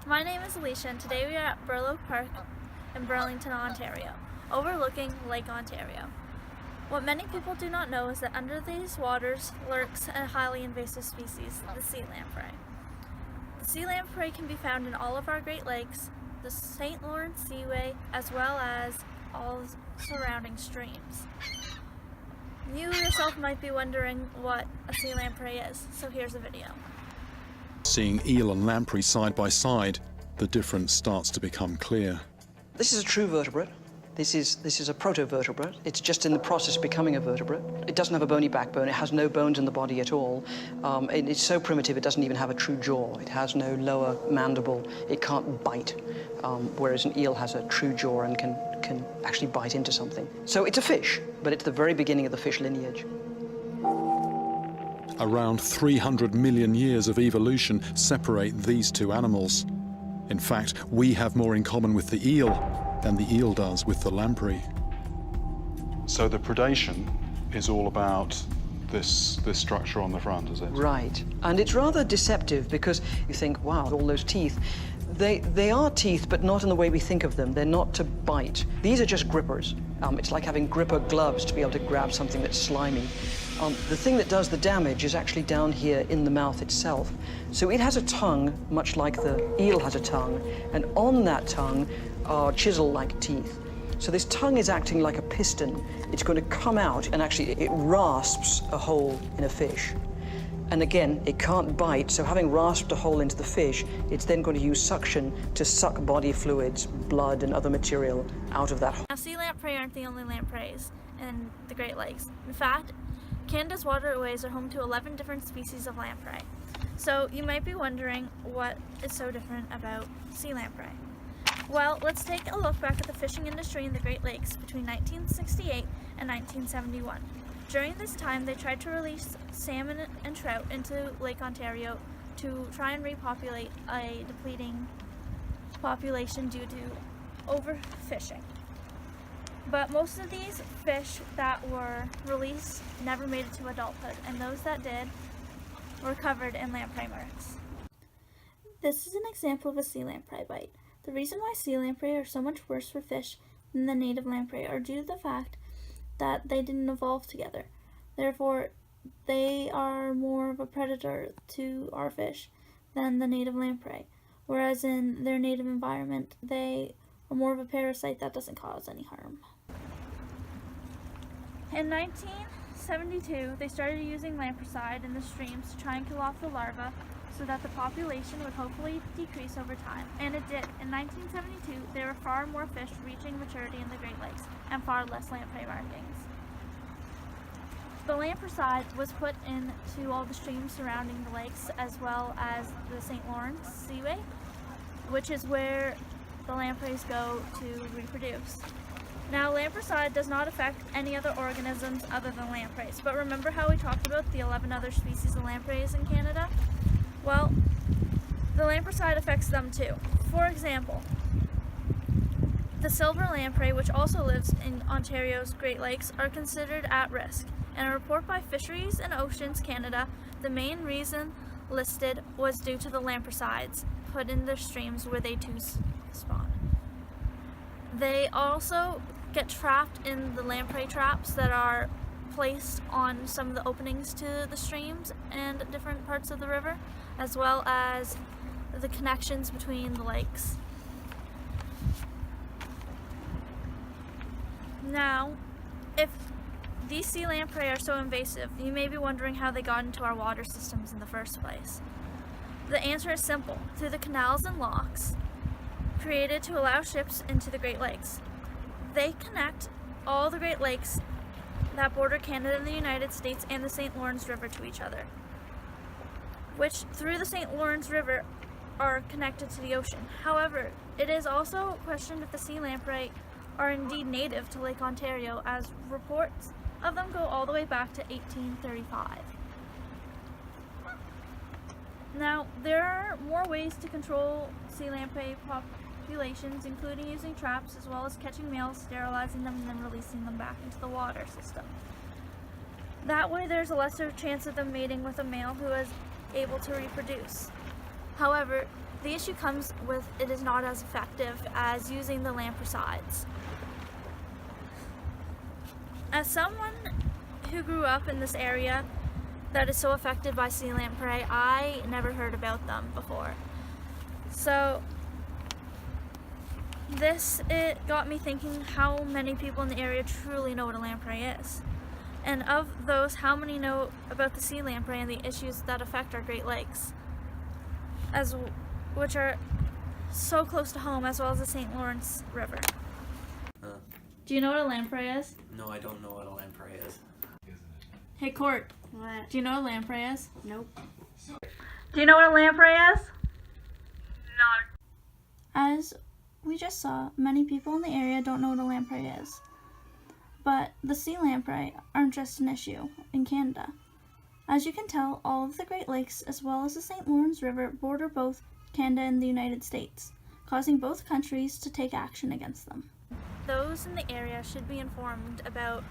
My name is Alicia, and today we are at Burloak Park in Burlington, Ontario, overlooking Lake Ontario. What many people do not know is that under these waters lurks a highly invasive species, the sea lamprey. The sea lamprey can be found in all of our Great Lakes, the St. Lawrence Seaway, as well as all surrounding streams. You yourself might be wondering what a sea lamprey is, so here's a video. Seeing eel and lamprey side by side, the difference starts to become clear. This is a true vertebrate. This is a protovertebrate. It's just in the process of becoming a vertebrate. It doesn't have a bony backbone. It has no bones in the body at all. It's so primitive it doesn't even have a true jaw. It has no lower mandible. It can't bite, whereas an eel has a true jaw and can actually bite into something. So it's a fish, but it's the very beginning of the fish lineage. Around 300 million years of evolution separate these two animals. In fact, we have more in common with the eel than the eel does with the lamprey. So the predation is all about this structure on the front, is it? Right. And it's rather deceptive because you think, wow, all those teeth. They are teeth, but not in the way we think of them. They're not to bite. These are just grippers. It's like having gripper gloves to be able to grab something that's slimy. The thing that does the damage is actually down here in the mouth itself. So it has a tongue, much like the eel has a tongue, and on that tongue are chisel-like teeth. So this tongue is acting like a piston. It's going to come out, and actually it rasps a hole in a fish. And again, it can't bite, so having rasped a hole into the fish, it's then going to use suction to suck body fluids, blood, and other material out of that hole. Now, sea lamprey aren't the only lampreys in the Great Lakes. In fact, Canada's waterways are home to 11 different species of lamprey. So you might be wondering what is so different about sea lamprey. Well, let's take a look back at the fishing industry in the Great Lakes between 1968 and 1971. During this time, they tried to release salmon and trout into Lake Ontario to try and repopulate a depleting population due to overfishing. But most of these fish that were released never made it to adulthood, and those that did were covered in lamprey marks. This is an example of a sea lamprey bite. The reason why sea lamprey are so much worse for fish than the native lamprey are due to the fact that they didn't evolve together. Therefore, they are more of a predator to our fish than the native lamprey, whereas in their native environment, they are more of a parasite that doesn't cause any harm. In 1972, they started using lampricide in the streams to try and kill off the larvae so that the population would hopefully decrease over time. And it did. In 1972, there were far more fish reaching maturity in the Great Lakes and far less lamprey markings. The lampricide was put into all the streams surrounding the lakes as well as the St. Lawrence Seaway, which is where the lampreys go to reproduce. Now, lampricide does not affect any other organisms other than lampreys, but remember how we talked about the 11 other species of lampreys in Canada? Well, the lampricide affects them too. For example, the silver lamprey, which also lives in Ontario's Great Lakes, are considered at risk. In a report by Fisheries and Oceans Canada, the main reason listed was due to the lampricides put in their streams where they too spawn. They also get trapped in the lamprey traps that are placed on some of the openings to the streams and different parts of the river, as well as the connections between the lakes. Now, if these sea lamprey are so invasive, you may be wondering how they got into our water systems in the first place. The answer is simple: through the canals and locks created to allow ships into the Great Lakes. They connect all the Great Lakes that border Canada and the United States and the St. Lawrence River to each other, which through the St. Lawrence River are connected to the ocean. However, it is also questioned if the sea lamprey are indeed native to Lake Ontario, as reports of them go all the way back to 1835. Now, there are more ways to control sea lamprey populations, including using traps as well as catching males, sterilizing them, and then releasing them back into the water system. That way there's a lesser chance of them mating with a male who is able to reproduce. However, the issue comes with it is not as effective as using the lampricides. As someone who grew up in this area that is so affected by sea lamprey, I never heard about them before. So it got me thinking how many people in the area truly know what a lamprey is. And of those, how many know about the sea lamprey and the issues that affect our Great Lakes, which are so close to home, as well as the St. Lawrence River. Do you know what a lamprey is? No, I don't know what a lamprey is. Hey Court, What? do you know what a lamprey is? Nope. Do you know what a lamprey is? No. As we just saw, many people in the area don't know what a lamprey is. But the sea lamprey aren't just an issue in Canada. As you can tell, all of the Great Lakes as well as the St. Lawrence River border both Canada and the United States, causing both countries to take action against them. Those in the area should be informed about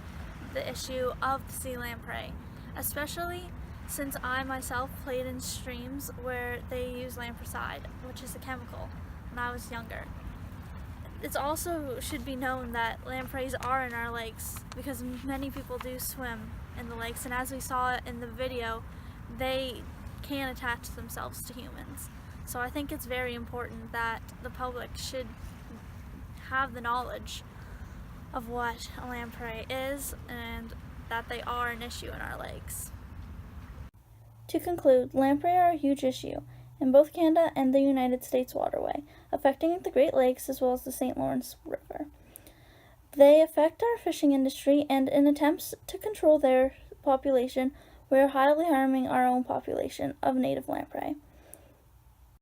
the issue of the sea lamprey, especially since I myself played in streams where they use lampricide, which is a chemical, when I was younger. It also should be known that lampreys are in our lakes because many people do swim in the lakes, and as we saw in the video, they can attach themselves to humans. So I think it's very important that the public should have the knowledge of what a lamprey is and that they are an issue in our lakes. To conclude, lamprey are a huge issue in both Canada and the United States waterway, affecting the Great Lakes as well as the St. Lawrence River. They affect our fishing industry, and in attempts to control their population, we are highly harming our own population of native lamprey.